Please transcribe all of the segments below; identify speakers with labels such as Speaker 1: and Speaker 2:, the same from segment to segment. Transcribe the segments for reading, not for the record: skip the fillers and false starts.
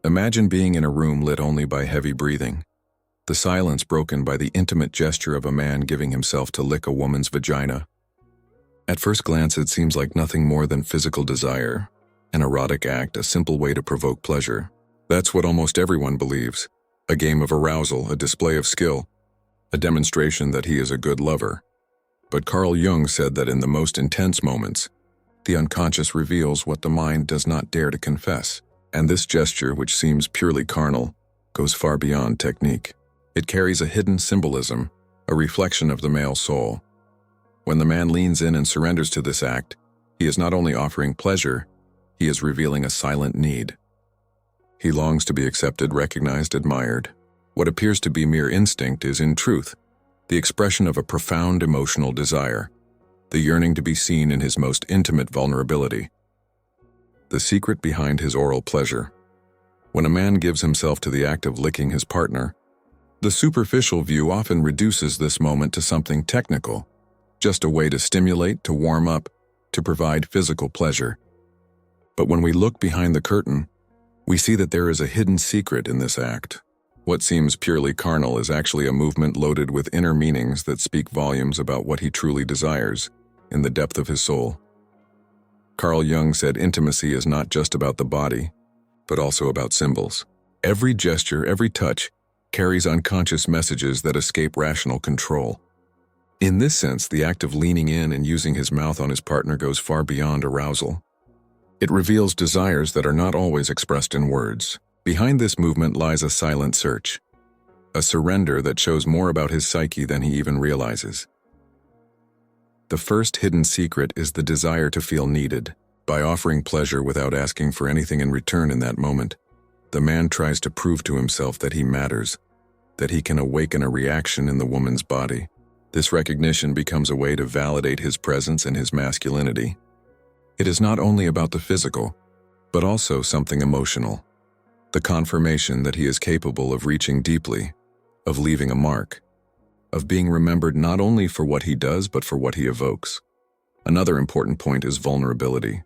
Speaker 1: Imagine being in a room lit only by heavy breathing, the silence broken by the intimate gesture of a man giving himself to lick a woman's vagina. At first glance, it seems like nothing more than physical desire, an erotic act, a simple way to provoke pleasure. That's what almost everyone believes. A game of arousal, a display of skill, a demonstration that he is a good lover. But Carl Jung said that in the most intense moments, the unconscious reveals what the mind does not dare to confess. And this gesture, which seems purely carnal, goes far beyond technique. It carries a hidden symbolism, a reflection of the male soul. When the man leans in and surrenders to this act, he is not only offering pleasure, he is revealing a silent need. He longs to be accepted, recognized, admired. What appears to be mere instinct is, in truth, the expression of a profound emotional desire, the yearning to be seen in his most intimate vulnerability. The secret behind his oral pleasure. When a man gives himself to the act of licking his partner, the superficial view often reduces this moment to something technical, just a way to stimulate, to warm up, to provide physical pleasure. But when we look behind the curtain, we see that there is a hidden secret in this act. What seems purely carnal is actually a movement loaded with inner meanings that speak volumes about what he truly desires in the depth of his soul. Carl Jung said intimacy is not just about the body, but also about symbols. Every gesture, every touch, carries unconscious messages that escape rational control. In this sense, the act of leaning in and using his mouth on his partner goes far beyond arousal. It reveals desires that are not always expressed in words. Behind this movement lies a silent search, a surrender that shows more about his psyche than he even realizes. The first hidden secret is the desire to feel needed. By offering pleasure without asking for anything in return in that moment, the man tries to prove to himself that he matters, that he can awaken a reaction in the woman's body. This recognition becomes a way to validate his presence and his masculinity. It is not only about the physical, but also something emotional. The confirmation that he is capable of reaching deeply, of leaving a mark, of being remembered not only for what he does, but for what he evokes. Another important point is vulnerability.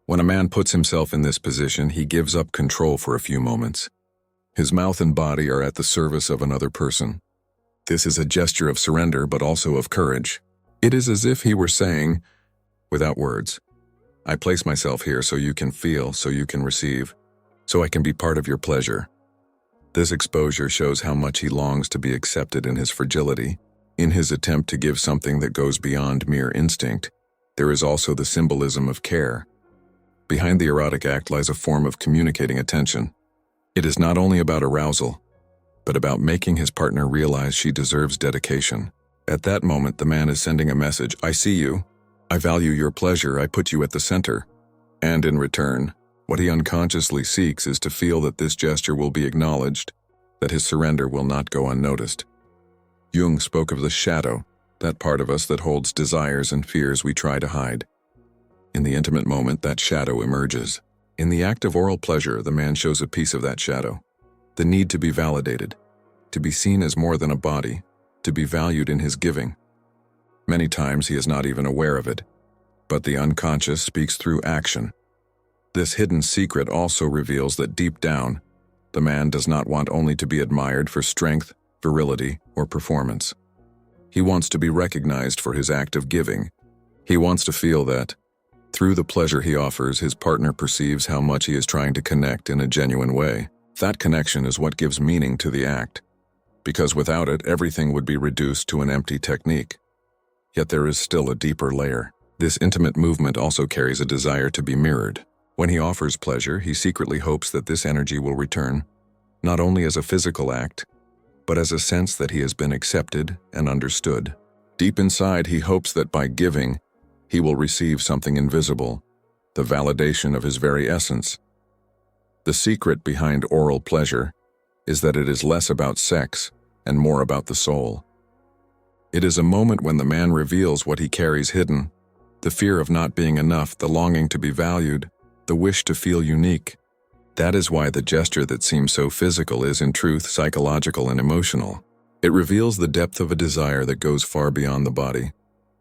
Speaker 1: When a man puts himself in this position, he gives up control for a few moments. His mouth and body are at the service of another person. This is a gesture of surrender, but also of courage. It is as if he were saying, without words, I place myself here so you can feel, so you can receive, so I can be part of your pleasure. This exposure shows how much he longs to be accepted in his fragility. In his attempt to give something that goes beyond mere instinct, there is also the symbolism of care. Behind the erotic act lies a form of communicating attention. It is not only about arousal, but about making his partner realize she deserves dedication. At that moment, the man is sending a message, I see you, I value your pleasure, I put you at the center. And in return, what he unconsciously seeks is to feel that this gesture will be acknowledged, that his surrender will not go unnoticed. Jung spoke of the shadow, that part of us that holds desires and fears we try to hide. In the intimate moment, that shadow emerges. In the act of oral pleasure, the man shows a piece of that shadow. The need to be validated, to be seen as more than a body, to be valued in his giving. Many times he is not even aware of it, but the unconscious speaks through action. This hidden secret also reveals that deep down, the man does not want only to be admired for strength, virility, or performance. He wants to be recognized for his act of giving. He wants to feel that, through the pleasure he offers, his partner perceives how much he is trying to connect in a genuine way. That connection is what gives meaning to the act, because without it, everything would be reduced to an empty technique. Yet there is still a deeper layer. This intimate movement also carries a desire to be mirrored. When he offers pleasure, he secretly hopes that this energy will return, not only as a physical act, but as a sense that he has been accepted and understood. Deep inside, he hopes that by giving, he will receive something invisible, the validation of his very essence. The secret behind oral pleasure is that it is less about sex and more about the soul. It is a moment when the man reveals what he carries hidden, the fear of not being enough, the longing to be valued, the wish to feel unique. That is why the gesture that seems so physical is in truth psychological and emotional. It reveals the depth of a desire that goes far beyond the body,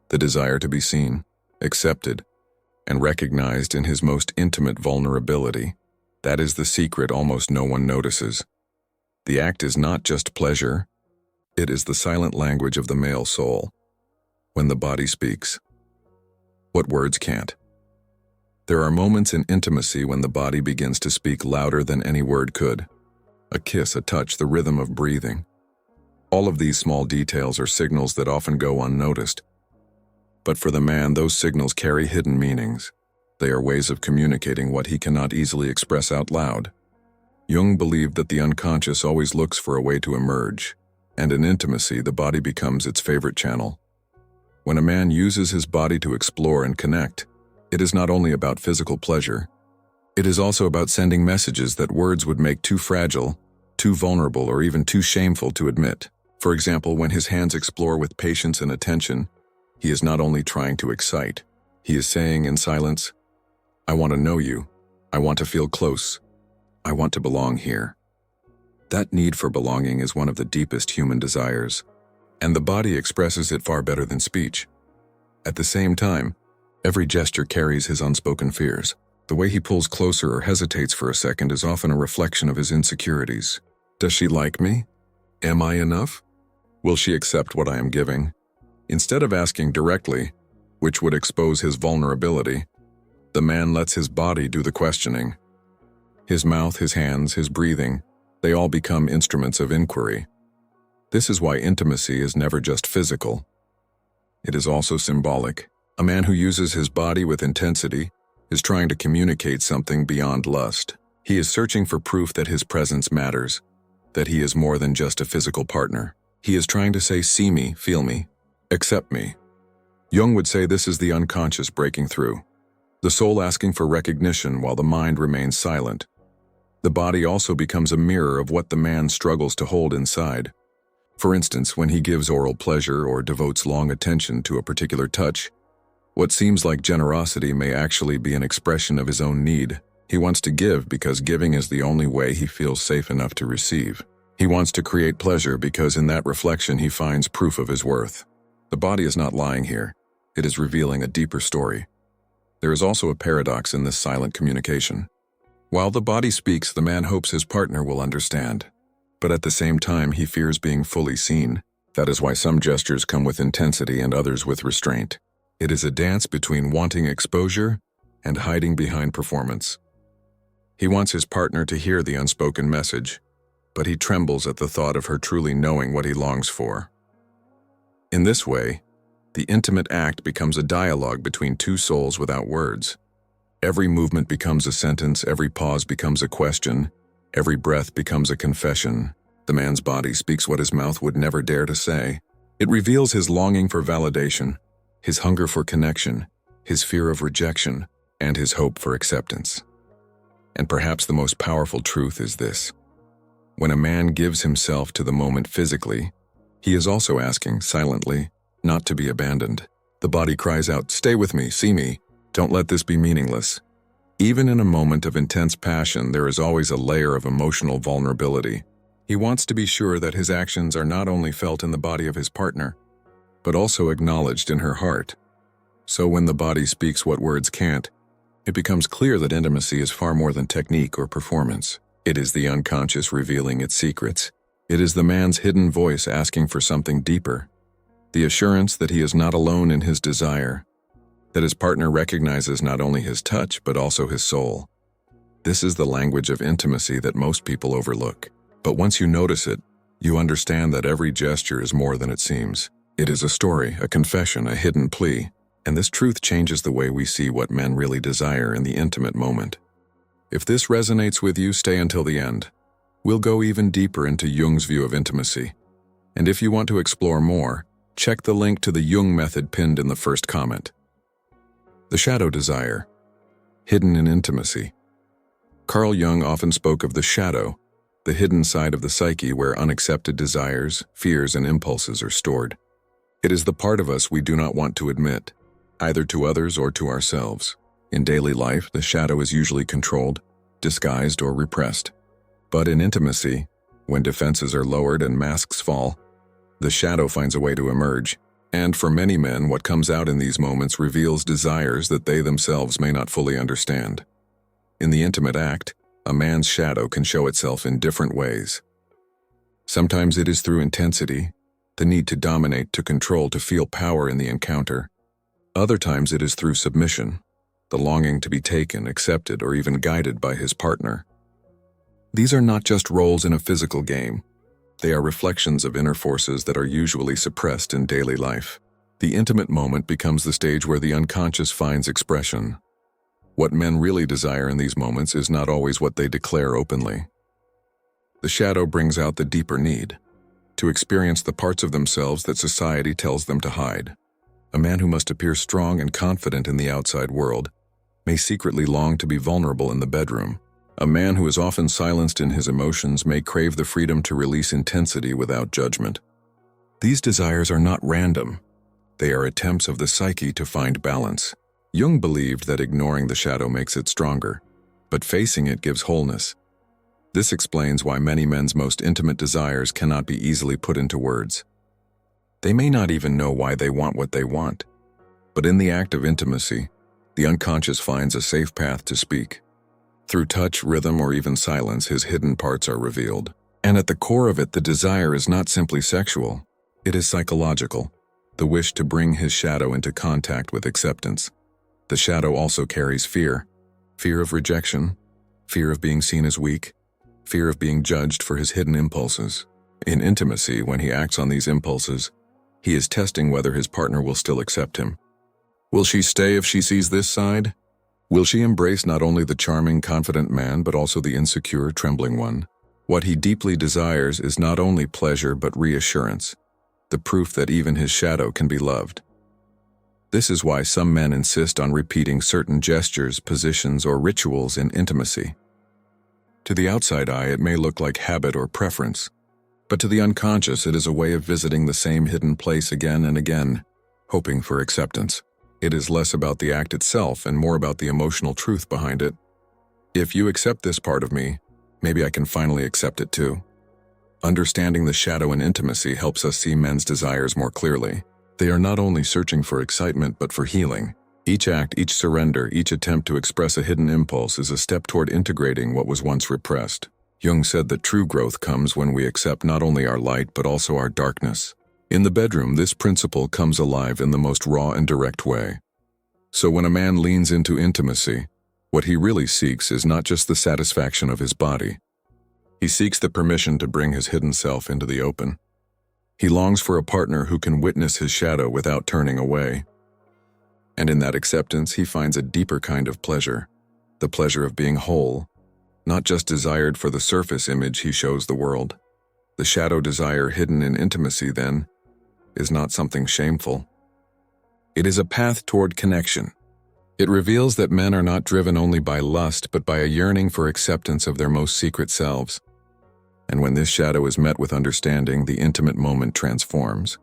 Speaker 1: the desire to be seen, accepted, and recognized in his most intimate vulnerability. That is the secret almost no one notices. The act is not just pleasure, it is the silent language of the male soul. When the body speaks, what words can't. There are moments in intimacy when the body begins to speak louder than any word could. A kiss, a touch, the rhythm of breathing. All of these small details are signals that often go unnoticed. But for the man, those signals carry hidden meanings. They are ways of communicating what he cannot easily express out loud. Jung believed that the unconscious always looks for a way to emerge, and in intimacy, the body becomes its favorite channel. When a man uses his body to explore and connect, it is not only about physical pleasure, it is also about sending messages that words would make too fragile, too vulnerable, or even too shameful to admit. For example, when his hands explore with patience and attention, he is not only trying to excite, he is saying in silence, "I want to know you. I want to feel close. I want to belong here." That need for belonging is one of the deepest human desires, and the body expresses it far better than speech. At the same time, every gesture carries his unspoken fears. The way he pulls closer or hesitates for a second is often a reflection of his insecurities. Does she like me? Am I enough? Will she accept what I am giving? Instead of asking directly, which would expose his vulnerability, the man lets his body do the questioning. His mouth, his hands, his breathing, they all become instruments of inquiry. This is why intimacy is never just physical. It is also symbolic. A man who uses his body with intensity is trying to communicate something beyond lust. He is searching for proof that his presence matters, that he is more than just a physical partner. He is trying to say, "See me, feel me, accept me." Jung would say this is the unconscious breaking through. The soul asking for recognition while the mind remains silent. The body also becomes a mirror of what the man struggles to hold inside. For instance, when he gives oral pleasure or devotes long attention to a particular touch, what seems like generosity may actually be an expression of his own need. He wants to give because giving is the only way he feels safe enough to receive. He wants to create pleasure because in that reflection he finds proof of his worth. The body is not lying here. It is revealing a deeper story. There is also a paradox in this silent communication. While the body speaks, the man hopes his partner will understand. But at the same time, he fears being fully seen. That is why some gestures come with intensity and others with restraint. It is a dance between wanting exposure and hiding behind performance. He wants his partner to hear the unspoken message, but he trembles at the thought of her truly knowing what he longs for. In this way, the intimate act becomes a dialogue between two souls without words. Every movement becomes a sentence, every pause becomes a question, every breath becomes a confession. The man's body speaks what his mouth would never dare to say. It reveals his longing for validation, his hunger for connection, his fear of rejection, and his hope for acceptance. And perhaps the most powerful truth is this. When a man gives himself to the moment physically, he is also asking, silently, not to be abandoned. The body cries out, "Stay with me, see me, don't let this be meaningless." Even in a moment of intense passion, there is always a layer of emotional vulnerability. He wants to be sure that his actions are not only felt in the body of his partner, but also acknowledged in her heart. So when the body speaks what words can't, it becomes clear that intimacy is far more than technique or performance. It is the unconscious revealing its secrets. It is the man's hidden voice asking for something deeper. The assurance that he is not alone in his desire, that his partner recognizes not only his touch but also his soul. This is the language of intimacy that most people overlook. But once you notice it, you understand that every gesture is more than it seems. It is a story, a confession, a hidden plea, and this truth changes the way we see what men really desire in the intimate moment. If this resonates with you, stay until the end. We'll go even deeper into Jung's view of intimacy. And if you want to explore more, check the link to the Jung Method pinned in the first comment. The shadow desire, hidden in intimacy. Carl Jung often spoke of the shadow, the hidden side of the psyche where unaccepted desires, fears, and impulses are stored. It is the part of us we do not want to admit, either to others or to ourselves. In daily life, the shadow is usually controlled, disguised, or repressed. But in intimacy, when defenses are lowered and masks fall, the shadow finds a way to emerge. And for many men, what comes out in these moments reveals desires that they themselves may not fully understand. In the intimate act, A man's shadow can show itself in different ways. Sometimes it is through intensity, the need to dominate, to control, to feel power in the encounter. Other times it is through submission, the longing to be taken, accepted, or even guided by his partner. These are not just roles in a physical game. They are reflections of inner forces that are usually suppressed in daily life. The intimate moment becomes the stage where the unconscious finds expression. What men really desire in these moments is not always what they declare openly. The shadow brings out the deeper need, to experience the parts of themselves that society tells them to hide. A man who must appear strong and confident in the outside world may secretly long to be vulnerable in the bedroom. A man who is often silenced in his emotions may crave the freedom to release intensity without judgment. These desires are not random. They are attempts of the psyche to find balance. Jung believed that ignoring the shadow makes it stronger, but facing it gives wholeness. This explains why many men's most intimate desires cannot be easily put into words. They may not even know why they want what they want, but in the act of intimacy, the unconscious finds a safe path to speak. Through touch, rhythm, or even silence, his hidden parts are revealed. And at the core of it, the desire is not simply sexual, it is psychological, the wish to bring his shadow into contact with acceptance. The shadow also carries fear of rejection, fear of being seen as weak, fear of being judged for his hidden impulses. In intimacy, when he acts on these impulses, he is testing whether his partner will still accept him. Will she stay if she sees this side? Will she embrace not only the charming, confident man, but also the insecure, trembling one? What he deeply desires is not only pleasure but reassurance, the proof that even his shadow can be loved. This is why some men insist on repeating certain gestures, positions, or rituals in intimacy. To the outside eye, it may look like habit or preference, but to the unconscious, it is a way of visiting the same hidden place again and again, hoping for acceptance. It is less about the act itself and more about the emotional truth behind it. If you accept this part of me, maybe I can finally accept it too. Understanding the shadow in intimacy helps us see men's desires more clearly. They are not only searching for excitement but for healing. Each act, each surrender, each attempt to express a hidden impulse is a step toward integrating what was once repressed. Jung said that true growth comes when we accept not only our light but also our darkness. In the bedroom, this principle comes alive in the most raw and direct way. So when a man leans into intimacy, what he really seeks is not just the satisfaction of his body. He seeks the permission to bring his hidden self into the open. He longs for a partner who can witness his shadow without turning away. And in that acceptance, he finds a deeper kind of pleasure, the pleasure of being whole, not just desired for the surface image he shows the world. The shadow desire hidden in intimacy, then, is not something shameful. It is a path toward connection. It reveals that men are not driven only by lust, but by a yearning for acceptance of their most secret selves. And when this shadow is met with understanding, the intimate moment transforms.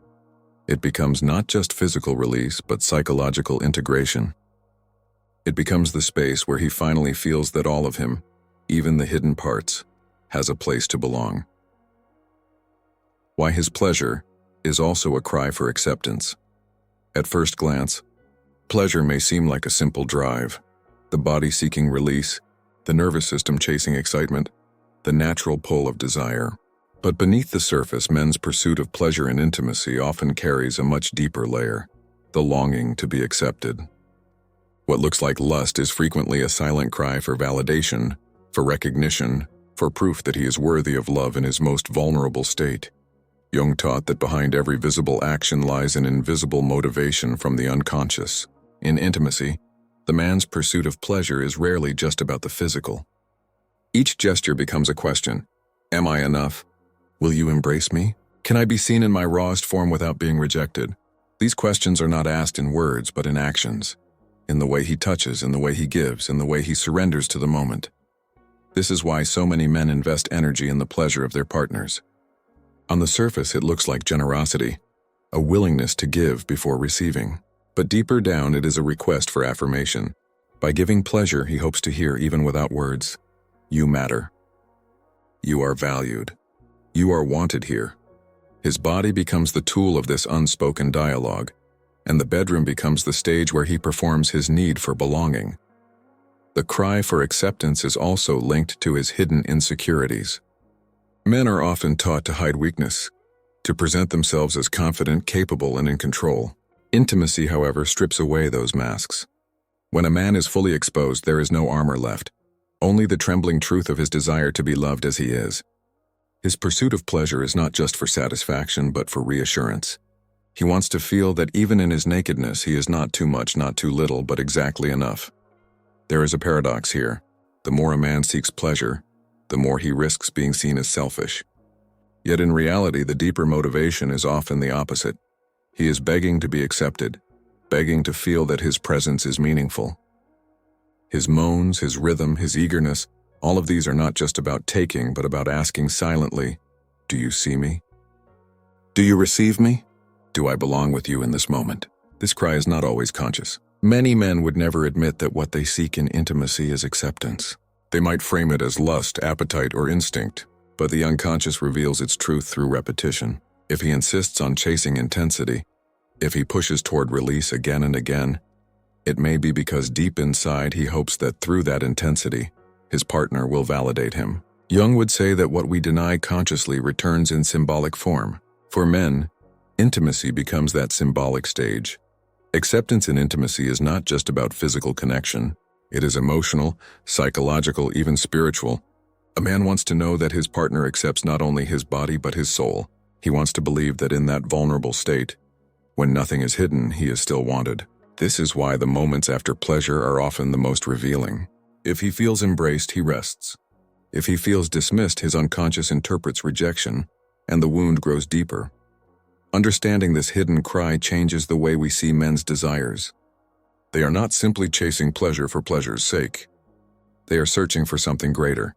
Speaker 1: It becomes not just physical release, but psychological integration. It becomes the space where he finally feels that all of him, even the hidden parts, has a place to belong. Why his pleasure is also a cry for acceptance. At first glance, pleasure may seem like a simple drive, the body seeking release, the nervous system chasing excitement, the natural pull of desire. But beneath the surface, men's pursuit of pleasure and intimacy often carries a much deeper layer, the longing to be accepted. What looks like lust is frequently a silent cry for validation, for recognition, for proof that he is worthy of love in his most vulnerable state. Jung taught that behind every visible action lies an invisible motivation from the unconscious. In intimacy, the man's pursuit of pleasure is rarely just about the physical. Each gesture becomes a question. Am I enough? Will you embrace me? Can I be seen in my rawest form without being rejected? These questions are not asked in words, but in actions. In the way he touches, in the way he gives, in the way he surrenders to the moment. This is why so many men invest energy in the pleasure of their partners. On the surface, it looks like generosity, a willingness to give before receiving. But deeper down, it is a request for affirmation. By giving pleasure, he hopes to hear, even without words, "You matter. You are valued. You are wanted here." His body becomes the tool of this unspoken dialogue, and the bedroom becomes the stage where he performs his need for belonging. The cry for acceptance is also linked to his hidden insecurities. Men are often taught to hide weakness, to present themselves as confident, capable, and in control. Intimacy, however, strips away those masks. When a man is fully exposed, there is no armor left, only the trembling truth of his desire to be loved as he is. His pursuit of pleasure is not just for satisfaction, but for reassurance. He wants to feel that even in his nakedness, he is not too much, not too little, but exactly enough. There is a paradox here. The more a man seeks pleasure, the more he risks being seen as selfish. Yet in reality, the deeper motivation is often the opposite. He is begging to be accepted, begging to feel that his presence is meaningful. His moans, his rhythm, his eagerness, all of these are not just about taking, but about asking silently, "Do you see me? Do you receive me? Do I belong with you in this moment?" This cry is not always conscious. Many men would never admit that what they seek in intimacy is acceptance. They might frame it as lust, appetite, or instinct, but the unconscious reveals its truth through repetition. If he insists on chasing intensity, if he pushes toward release again and again, it may be because deep inside he hopes that through that intensity, his partner will validate him. Jung would say that what we deny consciously returns in symbolic form. For men, intimacy becomes that symbolic stage. Acceptance in intimacy is not just about physical connection. It is emotional, psychological, even spiritual. A man wants to know that his partner accepts not only his body but his soul. He wants to believe that in that vulnerable state, when nothing is hidden, he is still wanted. This is why the moments after pleasure are often the most revealing. If he feels embraced, he rests. If he feels dismissed, his unconscious interprets rejection, and the wound grows deeper. Understanding this hidden cry changes the way we see men's desires. They are not simply chasing pleasure for pleasure's sake. They are searching for something greater.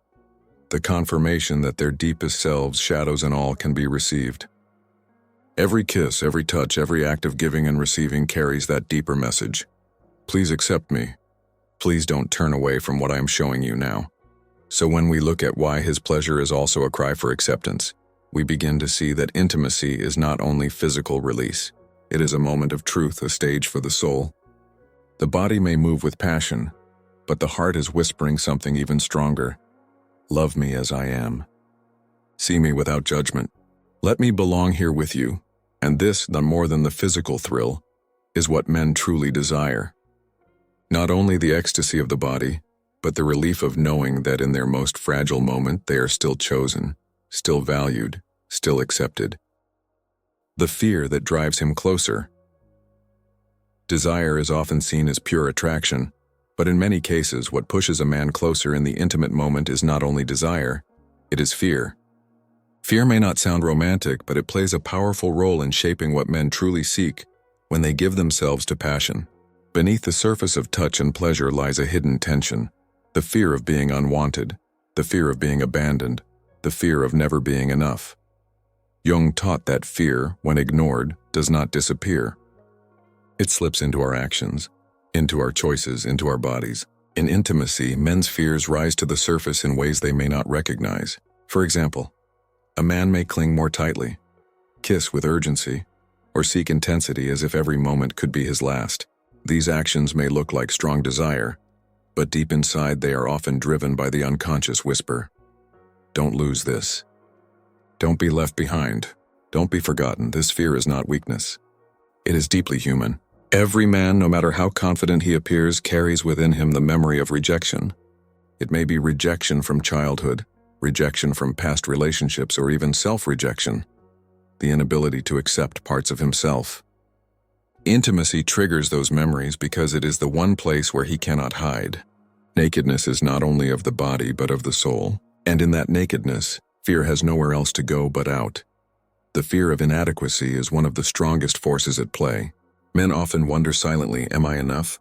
Speaker 1: The confirmation that their deepest selves, shadows and all, can be received. Every kiss, every touch, every act of giving and receiving carries that deeper message. Please accept me. Please don't turn away from what I am showing you now. So when we look at why his pleasure is also a cry for acceptance, we begin to see that intimacy is not only physical release. It is a moment of truth, a stage for the soul. The body may move with passion, but the heart is whispering something even stronger. Love me as I am. See me without judgment. Let me belong here with you. And this, the more than the physical thrill, is what men truly desire. Not only the ecstasy of the body, but the relief of knowing that in their most fragile moment they are still chosen, still valued, still accepted. The fear that drives him closer. Desire is often seen as pure attraction, but in many cases what pushes a man closer in the intimate moment is not only desire, it is fear. Fear may not sound romantic, but it plays a powerful role in shaping what men truly seek when they give themselves to passion. Beneath the surface of touch and pleasure lies a hidden tension, the fear of being unwanted, the fear of being abandoned, the fear of never being enough. Jung taught that fear, when ignored, does not disappear. It slips into our actions, into our choices, into our bodies. In intimacy, men's fears rise to the surface in ways they may not recognize. For example, a man may cling more tightly, kiss with urgency, or seek intensity as if every moment could be his last. These actions may look like strong desire, but deep inside they are often driven by the unconscious whisper. Don't lose this. Don't be left behind. Don't be forgotten. This fear is not weakness. It is deeply human. Every man, no matter how confident he appears, carries within him the memory of rejection. It may be rejection from childhood, rejection from past relationships, or even self-rejection, the inability to accept parts of himself. Intimacy triggers those memories because it is the one place where he cannot hide. Nakedness is not only of the body but of the soul, and in that nakedness, fear has nowhere else to go but out. The fear of inadequacy is one of the strongest forces at play. Men often wonder silently, am I enough?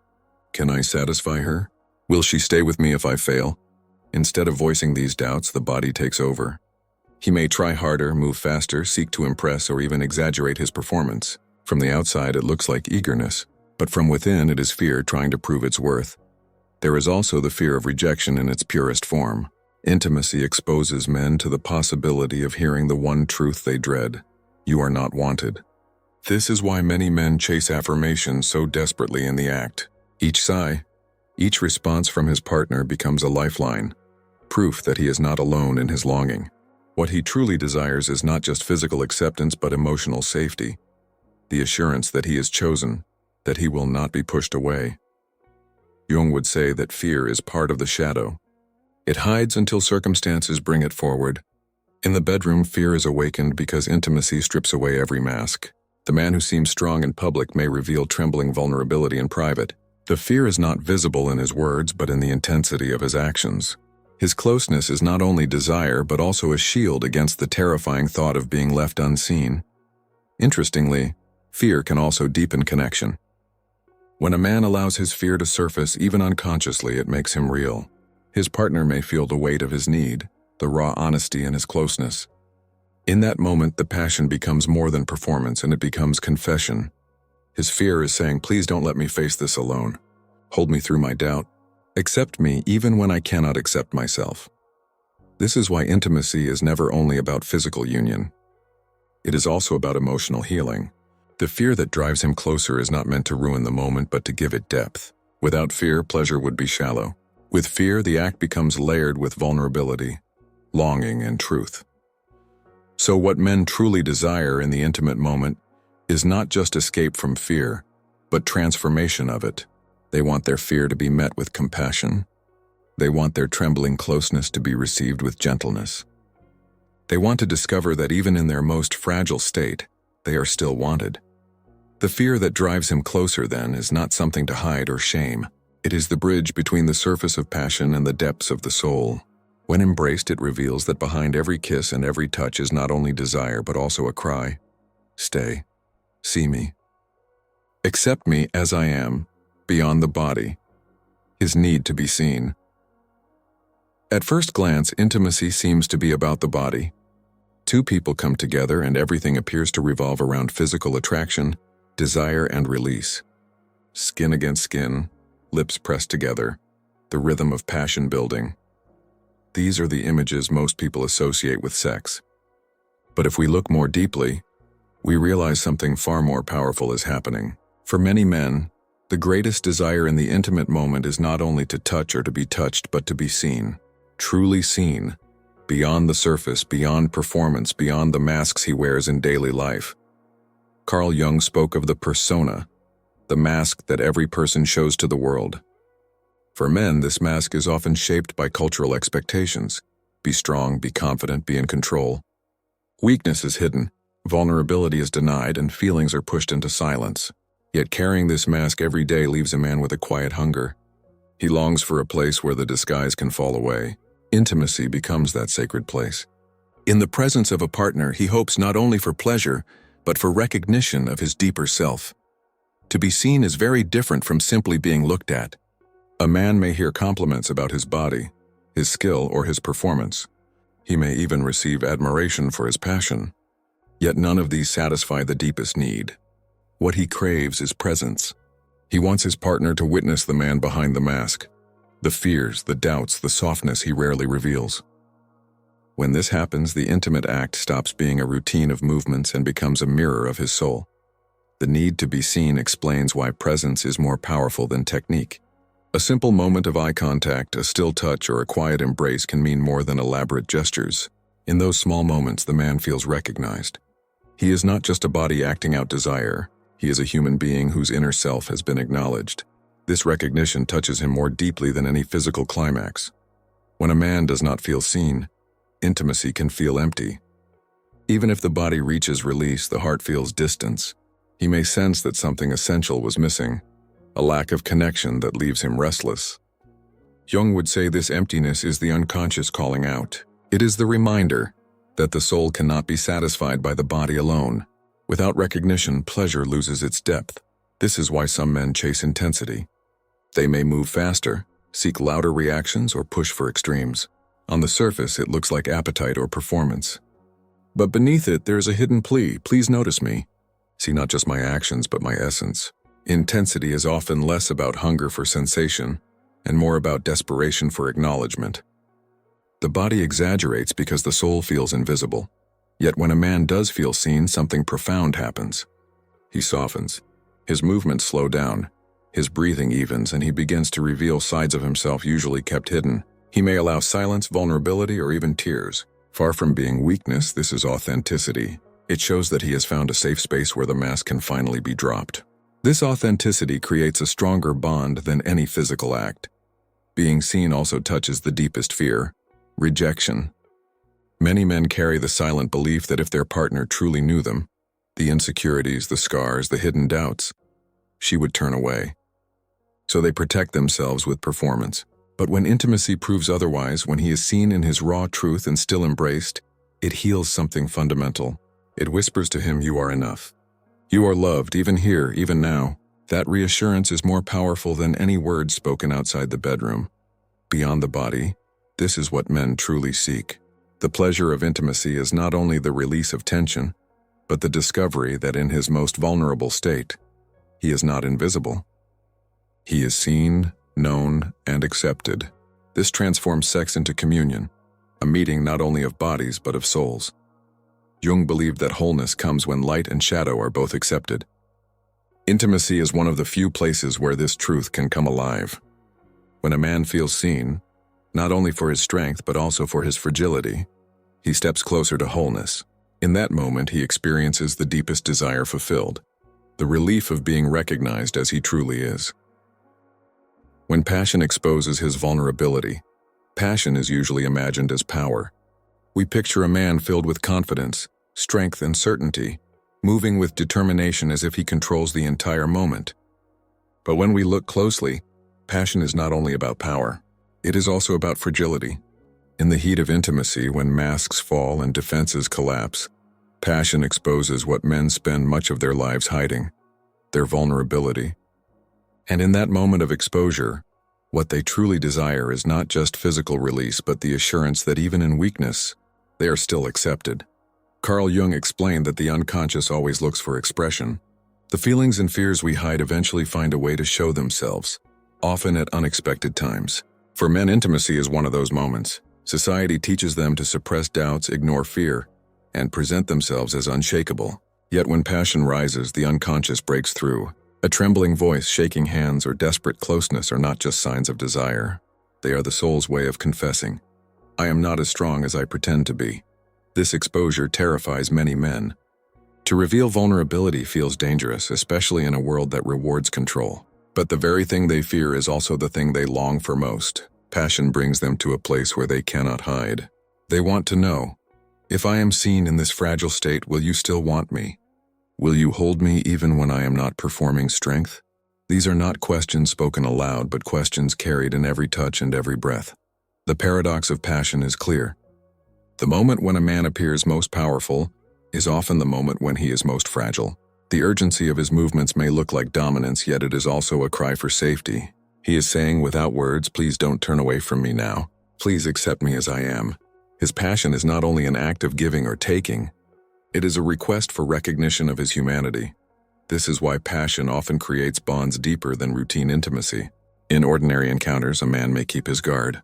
Speaker 1: Can I satisfy her? Will she stay with me if I fail? Instead of voicing these doubts, the body takes over. He may try harder, move faster, seek to impress, or even exaggerate his performance. From the outside, it looks like eagerness, but from within, it is fear trying to prove its worth. There is also the fear of rejection in its purest form. Intimacy exposes men to the possibility of hearing the one truth they dread. You are not wanted. This is why many men chase affirmation so desperately in the act. Each sigh, Each response from his partner becomes a lifeline, proof that he is not alone in his longing. What he truly desires is not just physical acceptance but emotional safety, the assurance that he is chosen, that he will not be pushed away. Jung would say that fear is part of the shadow. It hides until circumstances bring it forward. In the bedroom, fear is awakened because intimacy strips away every mask. The man who seems strong in public may reveal trembling vulnerability in private. The fear is not visible in his words but in the intensity of his actions. His closeness is not only desire but also a shield against the terrifying thought of being left unseen. Interestingly, fear can also deepen connection. When a man allows his fear to surface even unconsciously, it makes him real. His partner may feel the weight of his need, the raw honesty in his closeness. In that moment, the passion becomes more than performance and it becomes confession. His fear is saying, "Please don't let me face this alone. Hold me through my doubt. Accept me even when I cannot accept myself." This is why intimacy is never only about physical union. It is also about emotional healing. The fear that drives him closer is not meant to ruin the moment but to give it depth. Without fear, pleasure would be shallow. With fear, the act becomes layered with vulnerability, longing, and truth. So what men truly desire in the intimate moment is not just escape from fear, but transformation of it. They want their fear to be met with compassion. They want their trembling closeness to be received with gentleness. They want to discover that even in their most fragile state, they are still wanted. The fear that drives him closer, then, is not something to hide or shame. It is the bridge between the surface of passion and the depths of the soul. When embraced, it reveals that behind every kiss and every touch is not only desire but also a cry. Stay. See me. Accept me as I am, beyond the body. His need to be seen. At first glance, intimacy seems to be about the body. Two people come together and everything appears to revolve around physical attraction, desire, and release. Skin against skin, lips pressed together, the rhythm of passion building. These are the images most people associate with sex. But if we look more deeply, we realize something far more powerful is happening. For many men, the greatest desire in the intimate moment is not only to touch or to be touched, but to be seen, truly seen, beyond the surface, beyond performance, beyond the masks he wears in daily life. Carl Jung spoke of the persona, the mask that every person shows to the world. For men, this mask is often shaped by cultural expectations. Be strong, be confident, be in control. Weakness is hidden, vulnerability is denied, and feelings are pushed into silence. Yet carrying this mask every day leaves a man with a quiet hunger. He longs for a place where the disguise can fall away. Intimacy becomes that sacred place. In the presence of a partner, he hopes not only for pleasure, but for recognition of his deeper self. To be seen is very different from simply being looked at. A man may hear compliments about his body, his skill, or his performance. He may even receive admiration for his passion. Yet none of these satisfy the deepest need. What he craves is presence. He wants his partner to witness the man behind the mask, the fears, the doubts, the softness he rarely reveals. When this happens, the intimate act stops being a routine of movements and becomes a mirror of his soul. The need to be seen explains why presence is more powerful than technique. A simple moment of eye contact, a still touch, or a quiet embrace can mean more than elaborate gestures. In those small moments, the man feels recognized. He is not just a body acting out desire. He is a human being whose inner self has been acknowledged. This recognition touches him more deeply than any physical climax. When a man does not feel seen, intimacy can feel empty. Even if the body reaches release, the heart feels distance. He may sense that something essential was missing, a lack of connection that leaves him restless. Jung would say this emptiness is the unconscious calling out. It is the reminder that the soul cannot be satisfied by the body alone. Without recognition, pleasure loses its depth. This is why some men chase intensity. They may move faster, seek louder reactions, or push for extremes. On the surface, it looks like appetite or performance. But beneath it, there is a hidden plea: please notice me. See not just my actions, but my essence. Intensity is often less about hunger for sensation and more about desperation for acknowledgement. The body exaggerates because the soul feels invisible. Yet when a man does feel seen, something profound happens. He softens. His movements slow down. His breathing evens and he begins to reveal sides of himself usually kept hidden. He may allow silence, vulnerability, or even tears. Far from being weakness, this is authenticity. It shows that he has found a safe space where the mask can finally be dropped. This authenticity creates a stronger bond than any physical act. Being seen also touches the deepest fear: rejection. Many men carry the silent belief that if their partner truly knew them, the insecurities, the scars, the hidden doubts, she would turn away. So they protect themselves with performance. But when intimacy proves otherwise, when he is seen in his raw truth and still embraced, it heals something fundamental. It whispers to him, "You are enough. You are loved, even here, even now." That reassurance is more powerful than any words spoken outside the bedroom. Beyond the body, this is what men truly seek. The pleasure of intimacy is not only the release of tension, but the discovery that in his most vulnerable state, he is not invisible. He is seen, known, and accepted. This transforms sex into communion, a meeting not only of bodies but of souls. Jung believed that wholeness comes when light and shadow are both accepted. Intimacy is one of the few places where this truth can come alive. When a man feels seen, not only for his strength but also for his fragility, he steps closer to wholeness. In that moment, he experiences the deepest desire fulfilled, the relief of being recognized as he truly is. When passion exposes his vulnerability, passion is usually imagined as power. We picture a man filled with confidence, strength, and certainty, moving with determination as if he controls the entire moment. But when we look closely, passion is not only about power, it is also about fragility. In the heat of intimacy, when masks fall and defenses collapse, passion exposes what men spend much of their lives hiding: their vulnerability. And in that moment of exposure, what they truly desire is not just physical release but the assurance that even in weakness, they are still accepted. Carl Jung explained that the unconscious always looks for expression. The feelings and fears we hide eventually find a way to show themselves, often at unexpected times. For men, intimacy is one of those moments. Society teaches them to suppress doubts, ignore fear, and present themselves as unshakable. Yet when passion rises, the unconscious breaks through. A trembling voice, shaking hands, or desperate closeness are not just signs of desire. They are the soul's way of confessing, "I am not as strong as I pretend to be." This exposure terrifies many men. To reveal vulnerability feels dangerous, especially in a world that rewards control. But the very thing they fear is also the thing they long for most. Passion brings them to a place where they cannot hide. They want to know, "If I am seen in this fragile state, will you still want me? Will you hold me even when I am not performing strength?" These are not questions spoken aloud, but questions carried in every touch and every breath. The paradox of passion is clear. The moment when a man appears most powerful is often the moment when he is most fragile. The urgency of his movements may look like dominance, yet it is also a cry for safety. He is saying without words, "Please don't turn away from me now. Please accept me as I am." His passion is not only an act of giving or taking, it is a request for recognition of his humanity. This is why passion often creates bonds deeper than routine intimacy. In ordinary encounters, a man may keep his guard.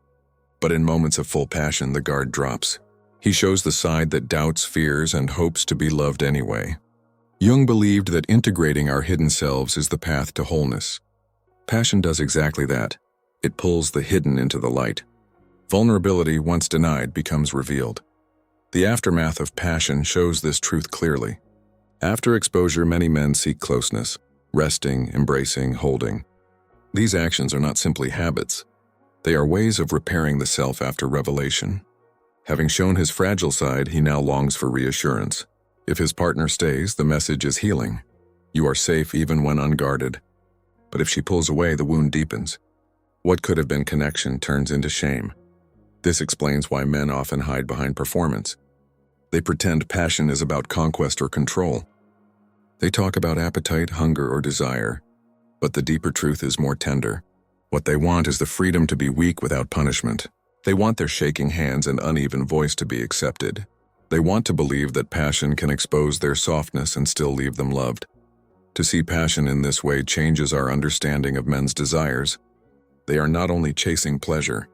Speaker 1: But in moments of full passion, the guard drops. He shows the side that doubts, fears, and hopes to be loved anyway. Jung believed that integrating our hidden selves is the path to wholeness. Passion does exactly that. It pulls the hidden into the light. Vulnerability, once denied, becomes revealed. The aftermath of passion shows this truth clearly. After exposure, many men seek closeness, resting, embracing, holding. These actions are not simply habits. They are ways of repairing the self after revelation. Having shown his fragile side, he now longs for reassurance. If his partner stays, the message is healing. You are safe even when unguarded. But if she pulls away, the wound deepens. What could have been connection turns into shame. This explains why men often hide behind performance. They pretend passion is about conquest or control. They talk about appetite, hunger, or desire. But the deeper truth is more tender. What they want is the freedom to be weak without punishment. They want their shaking hands and uneven voice to be accepted. They want to believe that passion can expose their softness and still leave them loved. To see passion in this way changes our understanding of men's desires. They are not only chasing pleasure,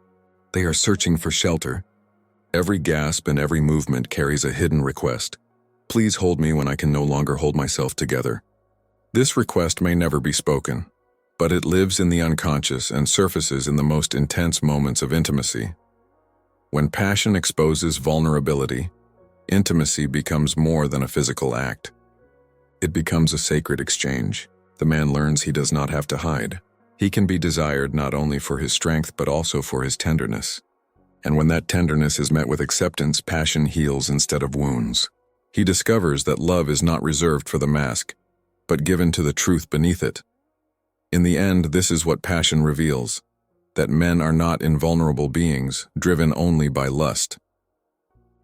Speaker 1: they are searching for shelter. Every gasp and every movement carries a hidden request. Please hold me when I can no longer hold myself together. This request may never be spoken, but it lives in the unconscious and surfaces in the most intense moments of intimacy. When passion exposes vulnerability, intimacy becomes more than a physical act. It becomes a sacred exchange. The man learns he does not have to hide. He can be desired not only for his strength but also for his tenderness. And when that tenderness is met with acceptance, passion heals instead of wounds. He discovers that love is not reserved for the mask, but given to the truth beneath it. In the end, this is what passion reveals, that men are not invulnerable beings, driven only by lust.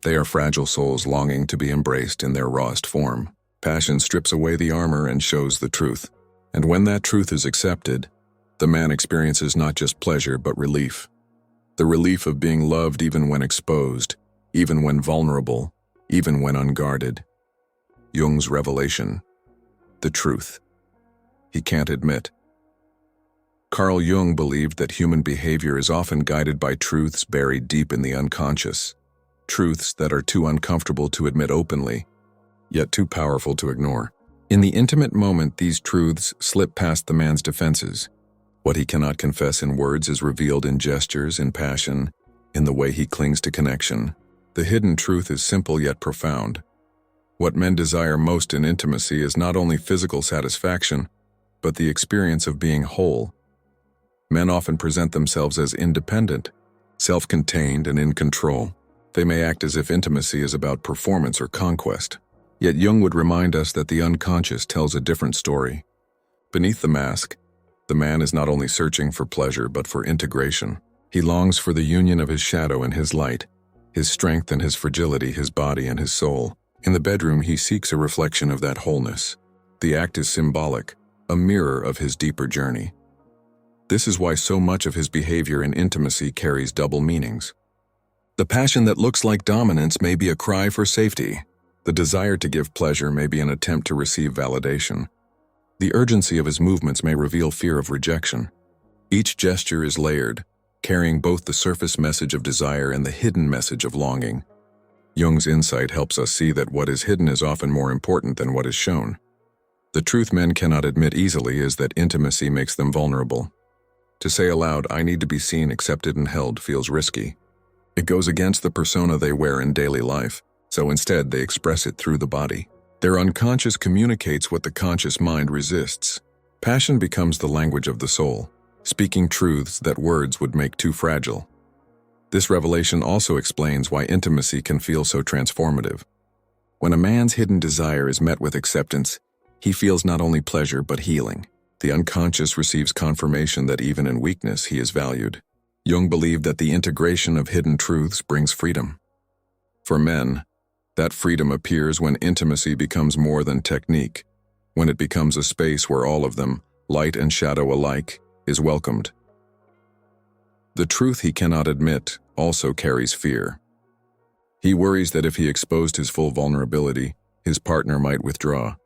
Speaker 1: They are fragile souls longing to be embraced in their rawest form. Passion strips away the armor and shows the truth. And when that truth is accepted, the man experiences not just pleasure but relief. The relief of being loved even when exposed, even when vulnerable, even when unguarded. Jung's revelation. The truth. He can't admit. Carl Jung believed that human behavior is often guided by truths buried deep in the unconscious. Truths that are too uncomfortable to admit openly, yet too powerful to ignore. In the intimate moment, these truths slip past the man's defenses. What he cannot confess in words is revealed in gestures, in passion, in the way he clings to connection. The hidden truth is simple yet profound. What men desire most in intimacy is not only physical satisfaction, but the experience of being whole. Men often present themselves as independent, self-contained, and in control. They may act as if intimacy is about performance or conquest. Yet Jung would remind us that the unconscious tells a different story. Beneath the mask, the man is not only searching for pleasure but for integration. He longs for the union of his shadow and his light, his strength and his fragility, his body and his soul. In the bedroom, he seeks a reflection of that wholeness. The act is symbolic, a mirror of his deeper journey. This is why so much of his behavior in intimacy carries double meanings. The passion that looks like dominance may be a cry for safety. The desire to give pleasure may be an attempt to receive validation. The urgency of his movements may reveal fear of rejection. Each gesture is layered, carrying both the surface message of desire and the hidden message of longing. Jung's insight helps us see that what is hidden is often more important than what is shown. The truth men cannot admit easily is that intimacy makes them vulnerable. To say aloud, "I need to be seen, accepted, and held," feels risky. It goes against the persona they wear in daily life, so instead they express it through the body. Their unconscious communicates what the conscious mind resists. Passion becomes the language of the soul, speaking truths that words would make too fragile. This revelation also explains why intimacy can feel so transformative. When a man's hidden desire is met with acceptance, he feels not only pleasure but healing. The unconscious receives confirmation that even in weakness he is valued. Jung believed that the integration of hidden truths brings freedom. For men, that freedom appears when intimacy becomes more than technique, when it becomes a space where all of them, light and shadow alike, is welcomed. The truth he cannot admit also carries fear. He worries that if he exposed his full vulnerability, his partner might withdraw.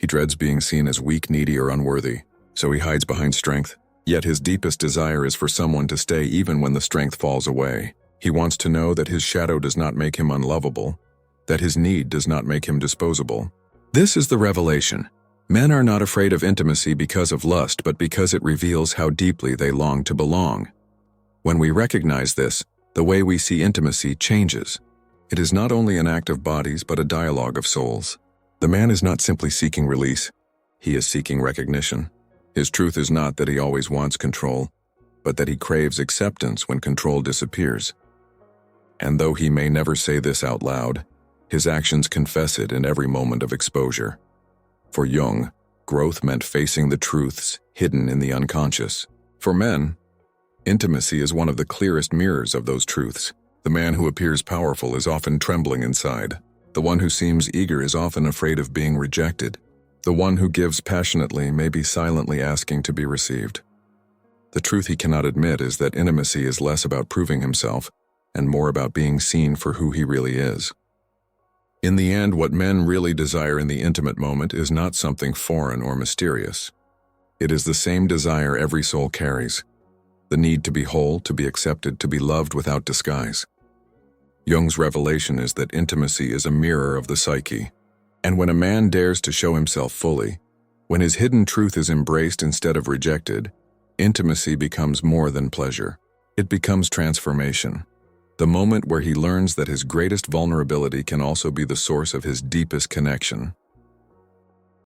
Speaker 1: He dreads being seen as weak, needy, or unworthy, so he hides behind strength. Yet his deepest desire is for someone to stay even when the strength falls away. He wants to know that his shadow does not make him unlovable, that his need does not make him disposable. This is the revelation. Men are not afraid of intimacy because of lust, but because it reveals how deeply they long to belong. When we recognize this, the way we see intimacy changes. It is not only an act of bodies, but a dialogue of souls. The man is not simply seeking release, he is seeking recognition. His truth is not that he always wants control, but that he craves acceptance when control disappears. And though he may never say this out loud, his actions confess it in every moment of exposure. For Jung, growth meant facing the truths hidden in the unconscious. For men, intimacy is one of the clearest mirrors of those truths. The man who appears powerful is often trembling inside. The one who seems eager is often afraid of being rejected. The one who gives passionately may be silently asking to be received. The truth he cannot admit is that intimacy is less about proving himself and more about being seen for who he really is. In the end, what men really desire in the intimate moment is not something foreign or mysterious. It is the same desire every soul carries, the need to be whole, to be accepted, to be loved without disguise. Jung's revelation is that intimacy is a mirror of the psyche, and when a man dares to show himself fully, When his hidden truth is embraced instead of rejected, intimacy becomes more than pleasure. It becomes transformation. The moment where he learns that his greatest vulnerability can also be the source of his deepest connection.